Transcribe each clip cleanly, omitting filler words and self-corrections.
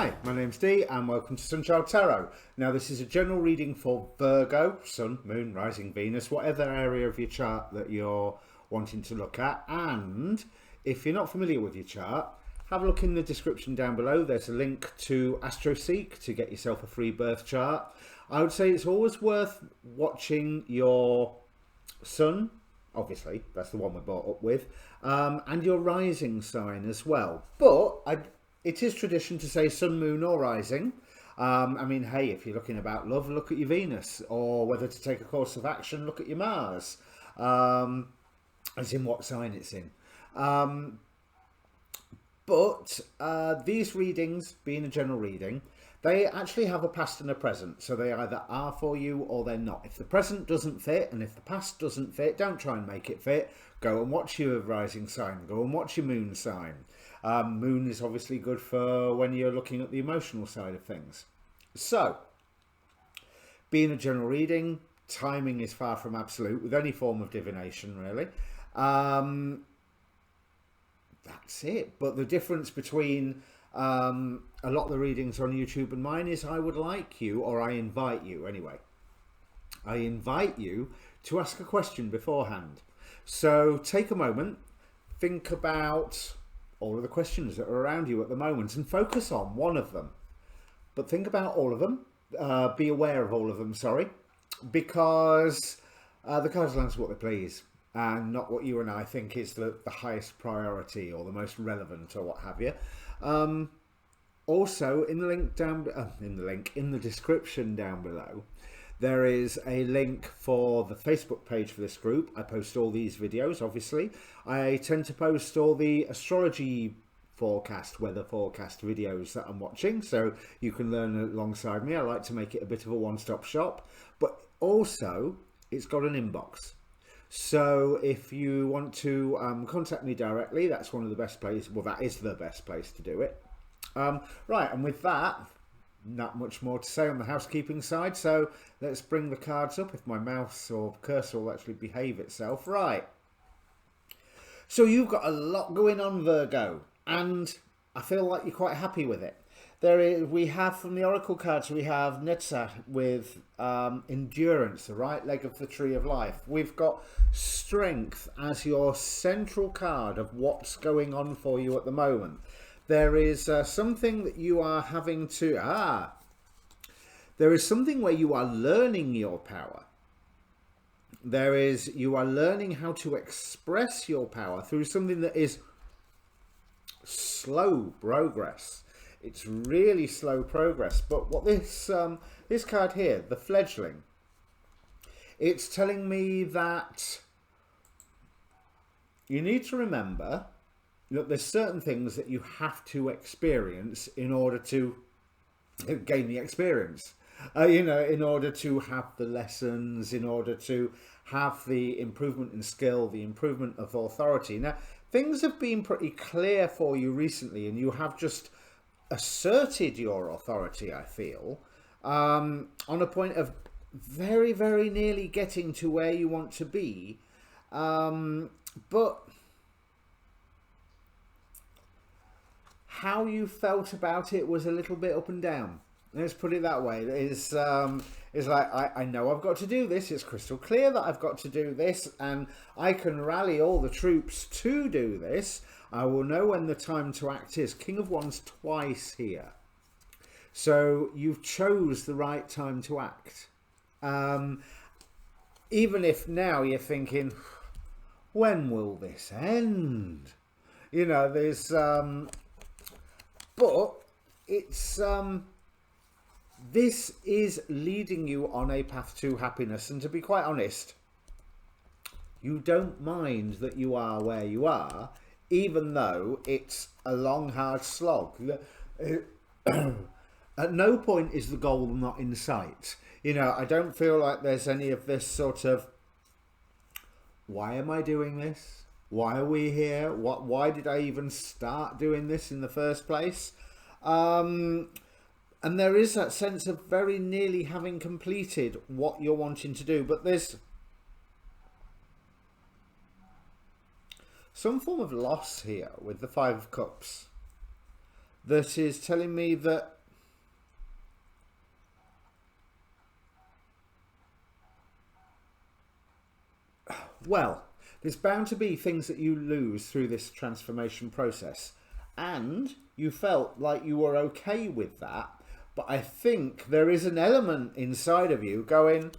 Hi, my name's Dee and welcome to Sunchild Tarot. Now this is a general reading for Virgo, Sun, Moon, Rising, Venus, whatever area of your chart that you're wanting to look at. And if you're not familiar with your chart, have a look in the description down below. There's a link to AstroSeek to get yourself a free birth chart. I would say it's always worth watching your Sun, obviously, that's the one we're brought up with, and your rising sign as well. But it is tradition to say Sun, Moon or Rising. I mean, hey, if you're looking about love, look at your Venus, or whether to take a course of action, look at your Mars, as in what sign it's in. But these readings, being a general reading, they actually have a past and a present. So they either are for you or they're not. If the present doesn't fit and if the past doesn't fit, don't try and make it fit. Go and watch your rising sign. Go and watch your moon sign. Moon is obviously good for when you're looking at the emotional side of things. So, being a general reading, timing is far from absolute with any form of divination, really. That's it. But the difference between a lot of the readings on YouTube and mine is I would like you, or I invite you anyway, I invite you to ask a question beforehand. So take a moment, think about all of the questions that are around you at the moment and focus on one of them. But think about all of them, be aware of all of them, sorry, because the cards will answer what they please and not what you and I think is the highest priority or the most relevant or what have you. Also, in the link down in the description down below, there is a link for the Facebook page for this group. I post all these videos, obviously. I tend to post all the astrology forecast, weather forecast videos that I'm watching, so you can learn alongside me. I like to make it a bit of a one-stop shop, but also it's got an inbox. So if you want to contact me directly, that's one of the best places. Well, that is the best place to do it. Right, and with that, not much more to say on the housekeeping side, so let's bring the cards up if my mouse or cursor will actually behave itself. Right, so you've got a lot going on, Virgo, and I feel like you're quite happy with it. We have from the oracle cards, we have Netzach with endurance, the right leg of the tree of life. We've got strength as your central card of what's going on for you at the moment. There is something that you are having to, there is something where you are learning your power. You are learning how to express your power through something that is slow progress. It's really slow progress. But what this card here, the fledgling, it's telling me that you need to remember that there's certain things that you have to experience in order to gain the experience. In order to have the lessons, in order to have the improvement in skill, the improvement of authority. Now, things have been pretty clear for you recently, and you have just asserted your authority, I feel, on a point of very, very nearly getting to where you want to be. But how you felt about it was a little bit up and down. Let's put it that way. It's like, I know I've got to do this. It's crystal clear that I've got to do this, and I can rally all the troops to do this. I will know when the time to act is. King of Wands twice here. So you've chose the right time to act. Even if now you're thinking, when will this end? There's... But it's this is leading you on a path to happiness, and to be quite honest, you don't mind that you are where you are, even though it's a long, hard slog. At no point is the goal not in sight. I don't feel like there's any of this sort of, why am I doing this? Why are we here? Why did I even start doing this in the first place? And there is that sense of very nearly having completed what you're wanting to do. But there's some form of loss here with the Five of Cups that is telling me that Well, there's bound to be things that you lose through this transformation process. And you felt like you were okay with that. But I think there is an element inside of you going,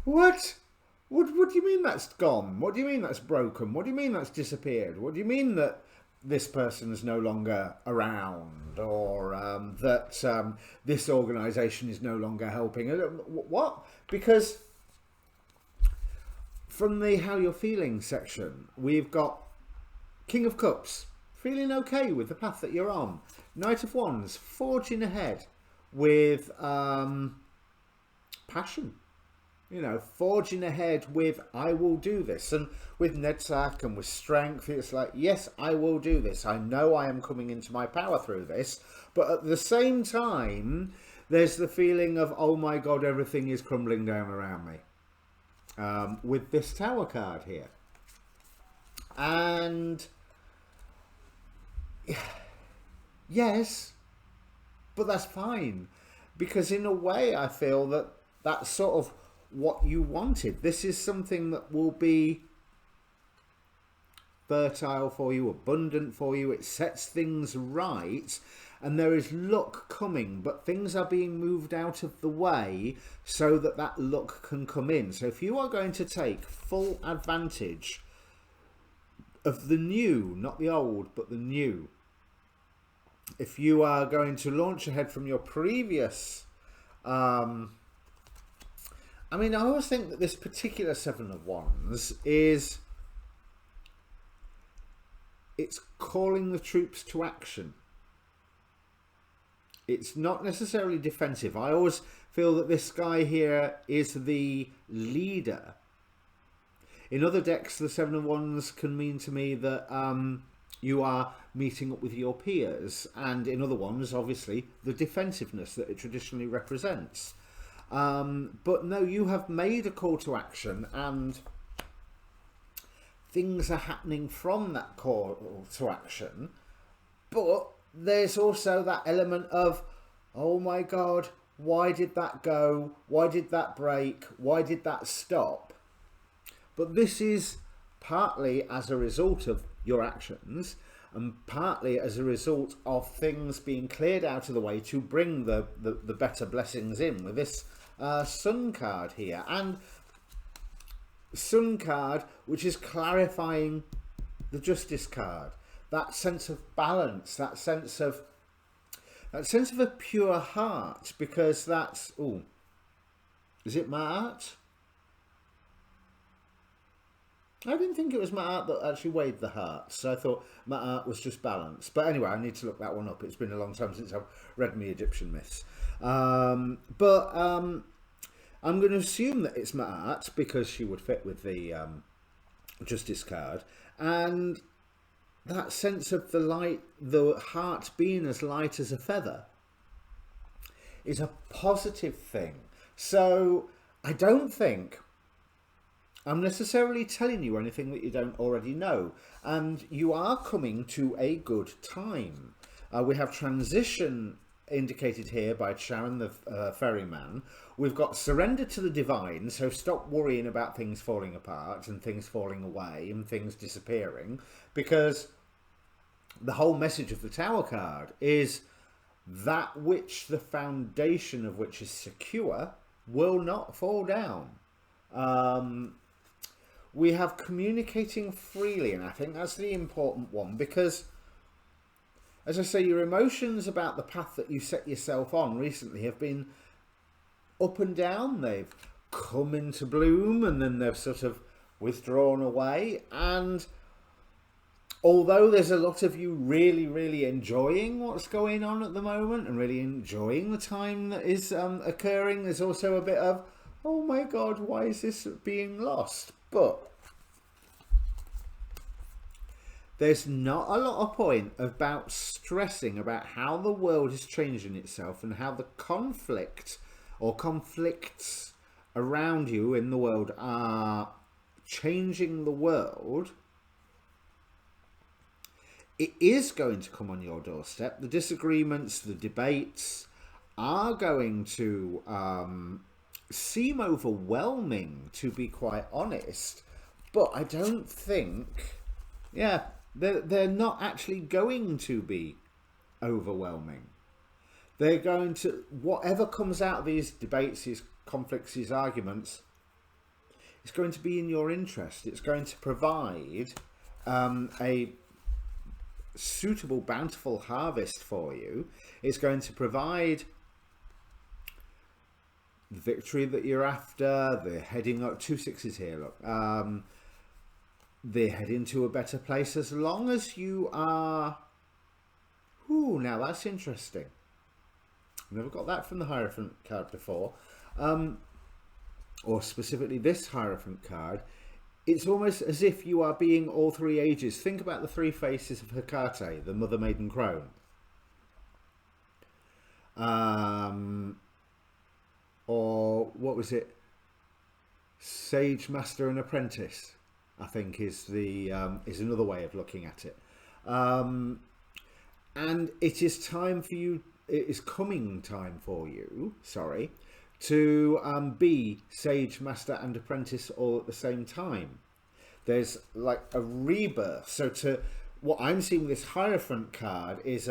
what? What do you mean that's gone? What do you mean that's broken? What do you mean that's disappeared? What do you mean that this person is no longer around, or that this organisation is no longer helping? What? Because from the how you're feeling section, we've got King of Cups, feeling okay with the path that you're on. Knight of Wands, forging ahead with passion. You know, forging ahead with, I will do this. And with Nedsack and with strength, it's like, yes, I will do this. I know I am coming into my power through this. But at the same time, there's the feeling of, oh my God, everything is crumbling down around me. With this Tower card here. And yes, but that's fine. Because in a way, I feel that that's sort of what you wanted. This is something that will be fertile for you, abundant for you. It sets things right, and there is luck coming, but things are being moved out of the way so that that luck can come in. So if you are going to take full advantage of the new, not the old, but the new, if you are going to launch ahead from your previous I mean, I always think that this particular Seven of Wands is, it's calling the troops to action. It's not necessarily defensive. I always feel that this guy here is the leader. In other decks, the Seven of Wands can mean to me that you are meeting up with your peers. And in other ones, obviously, the defensiveness that it traditionally represents. But no, you have made a call to action, and things are happening from that call to action. But there's also that element of, oh my God, why did that go? Why did that break? Why did that stop? But this is partly as a result of your actions, and partly as a result of things being cleared out of the way to bring the better blessings in with this Sun card here. And Sun card, which is clarifying the Justice card, that sense of balance, that sense of a pure heart, because that's, oh, is it Ma'at? I didn't think it was Ma'at that actually weighed the hearts, so I thought Ma'at was just balance. But anyway, I need to look that one up. It's been a long time since I've read my Egyptian myths. I'm going to assume that it's Ma'at because she would fit with the Justice card. And that sense of the light, the heart being as light as a feather, is a positive thing. So I don't think I'm necessarily telling you anything that you don't already know. And you are coming to a good time. We have transition indicated here by Sharon the ferryman. We've got surrender to the divine, so stop worrying about things falling apart and things falling away and things disappearing, because the whole message of the Tower card is that which the foundation of which is secure will not fall down. We have communicating freely, and I think that's the important one, because as I say, your emotions about the path that you set yourself on recently have been up and down. They've come into bloom and then they've sort of withdrawn away. And although there's a lot of you really, really enjoying what's going on at the moment and really enjoying the time that is occurring, there's also a bit of, oh my God, why is this being lost? But there's not a lot of point about stressing about how the world is changing itself and how the conflict or conflicts around you in the world are changing the world. It is going to come on your doorstep. The disagreements, the debates are going to seem overwhelming, to be quite honest. But I don't think, yeah, they're not actually going to be overwhelming. They're going to, whatever comes out of these debates, these conflicts, these arguments, it's going to be in your interest. It's going to provide a suitable, bountiful harvest for you. It's going to provide the victory that you're after. They're heading up, 2 6s here, look. They're heading to a better place as long as you are... Ooh, now that's interesting. Never got that from the Hierophant card before. Or specifically this Hierophant card. It's almost as if you are being all 3 ages. Think about the 3 faces of Hecate, the Mother Maiden Crone. Or what was it? Sage, Master and Apprentice, I think is another way of looking at it. And it is time for you, it is coming time for you, sorry, to be Sage, Master and Apprentice all at the same time. There's like a rebirth. So what I'm seeing with this Hierophant card is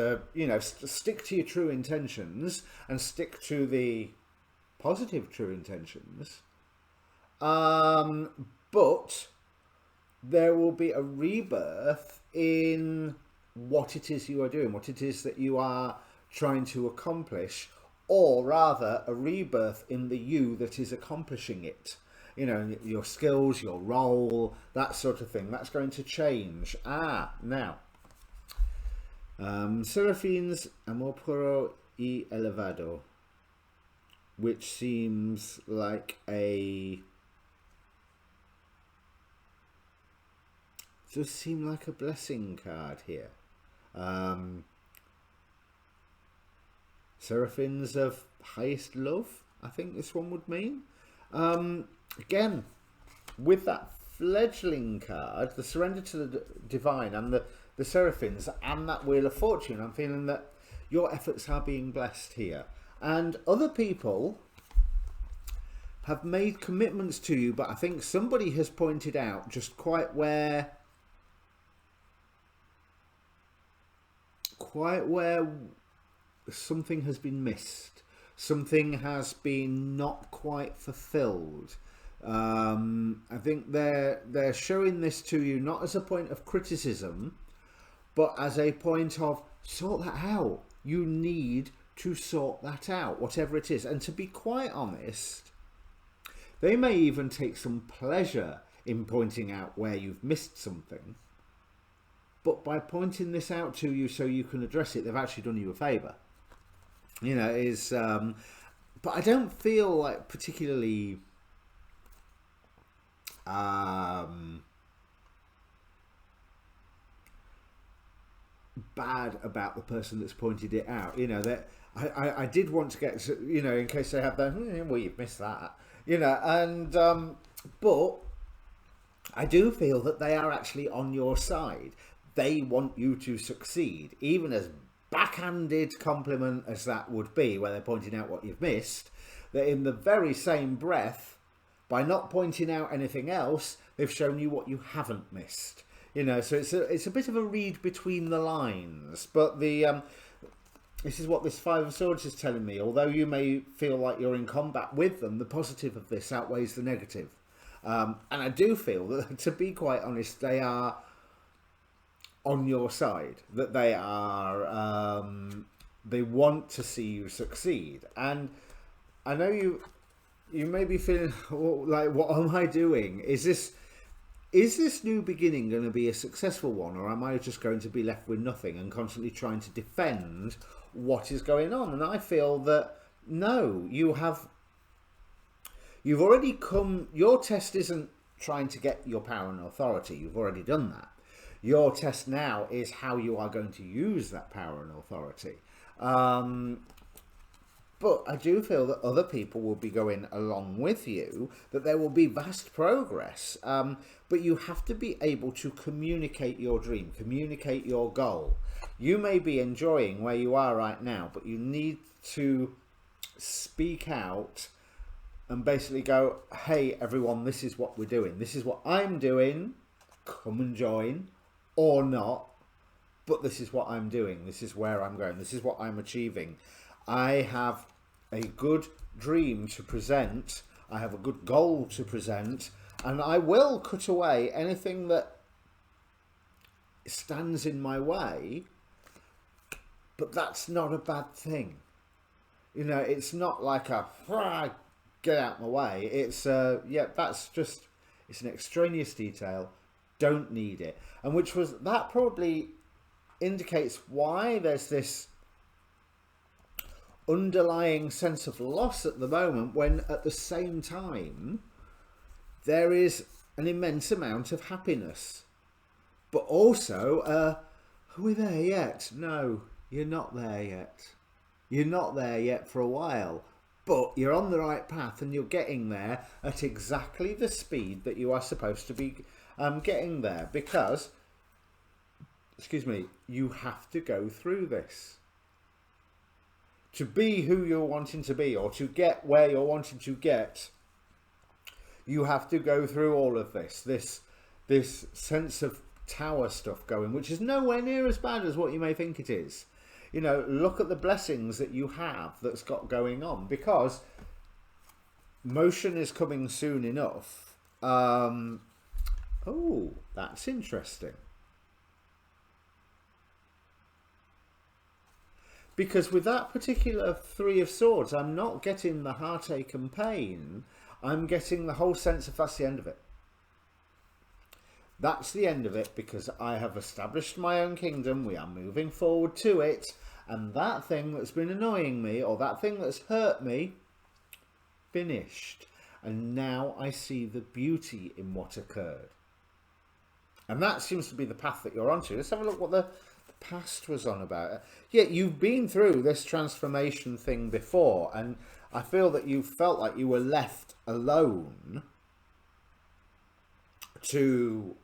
stick to your true intentions and stick to the positive true intentions. But there will be a rebirth in what it is you are doing, what it is that you are trying to accomplish, or rather a rebirth in the you that is accomplishing it. You know, your skills, your role, that sort of thing. That's going to change. Now. Serafines Amor Puro y Elevado, which seems like a... does seem like a blessing card here. Seraphins of highest love, I think this one would mean. Again, with that fledgling card, the surrender to the divine and the Seraphins and that Wheel of Fortune, I'm feeling that your efforts are being blessed here. And other people have made commitments to you, but I think somebody has pointed out just quite where something has been missed. Something has been not quite fulfilled. I think they're showing this to you not as a point of criticism, but as a point of sort that out. You need to sort that out, whatever it is. And to be quite honest, they may even take some pleasure in pointing out where you've missed something. But by pointing this out to you so you can address it, they've actually done you a favour. You know, but I don't feel like particularly bad about the person that's pointed it out. You know, that I did want to get, you know, in case they have that, well, you've missed that, you know, and but I do feel that they are actually on your side. They want you to succeed, even as backhanded compliment as that would be, where they're pointing out what you've missed, that in the very same breath, by not pointing out anything else, they've shown you what you haven't missed. You know, so it's a bit of a read between the lines. But this is what this Five of Swords is telling me. Although you may feel like you're in combat with them, the positive of this outweighs the negative. And I do feel that, to be quite honest, they are on your side, that they are they want to see you succeed. And I know you may be feeling like, what am I doing? Is this new beginning going to be a successful one, or am I just going to be left with nothing and constantly trying to defend what is going on? And I feel that no, you've already come. Your test isn't trying to get your power and authority. You've already done that. Your test now is how you are going to use that power and authority. But I do feel that other people will be going along with you, that there will be vast progress. But you have to be able to communicate your dream, communicate your goal. You may be enjoying where you are right now, but you need to speak out and basically go, hey everyone, this is what we're doing, this is what I'm doing, come and join or not, but this is what I'm doing, this is where I'm going, this is what I'm achieving. I have a good dream to present, I have a good goal to present, and I will cut away anything that stands in my way, but that's not a bad thing. You know, it's not like a get out my way. It's yeah, that's just, it's an extraneous detail, don't need it. And that probably indicates why there's this underlying sense of loss at the moment, when at the same time there is an immense amount of happiness. But also, are we there yet? No, you're not there yet. You're not there yet for a while, but you're on the right path and you're getting there at exactly the speed that you are supposed to be getting there, because, excuse me, you have to go through this. To be who you're wanting to be, or to get where you're wanting to get, you have to go through all of this sense of tower stuff going, which is nowhere near as bad as what you may think it is. You know, look at the blessings that you have that's got going on, because motion is coming soon enough. Oh, that's interesting. Because with that particular Three of Swords, I'm not getting the heartache and pain. I'm getting the whole sense of that's the end of it. That's the end of it, because I have established my own kingdom. We are moving forward to it. And that thing that's been annoying me, or that thing that's hurt me, finished. And now I see the beauty in what occurred. And that seems to be the path that you're onto. Let's have a look what the past was on about. Yeah, you've been through this transformation thing before, and I feel that you felt like you were left alone to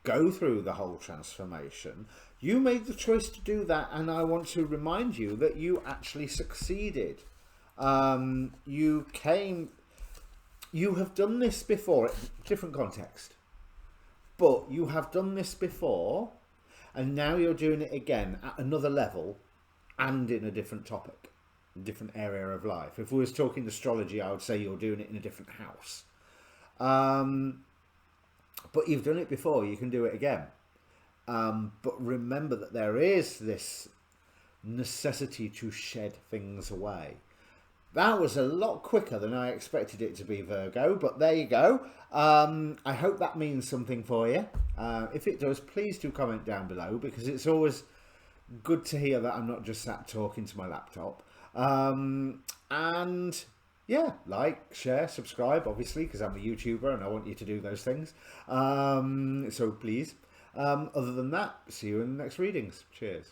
go through the whole transformation. You made the choice to do that, and I want to remind you that you actually succeeded. You have done this before, different context, but you have done this before, and now you're doing it again at another level and in a different topic, a different area of life. If we was talking astrology, I would say you're doing it in a different house. But you've done it before, you can do it again. But remember that there is this necessity to shed things away. That was a lot quicker than I expected it to be, Virgo, but there you go. I hope that means something for you. If it does, please do comment down below, because it's always good to hear that I'm not just sat talking to my laptop. And yeah, like, share, subscribe, obviously, because I'm a YouTuber and I want you to do those things. So please. Other than that, see you in the next readings. Cheers.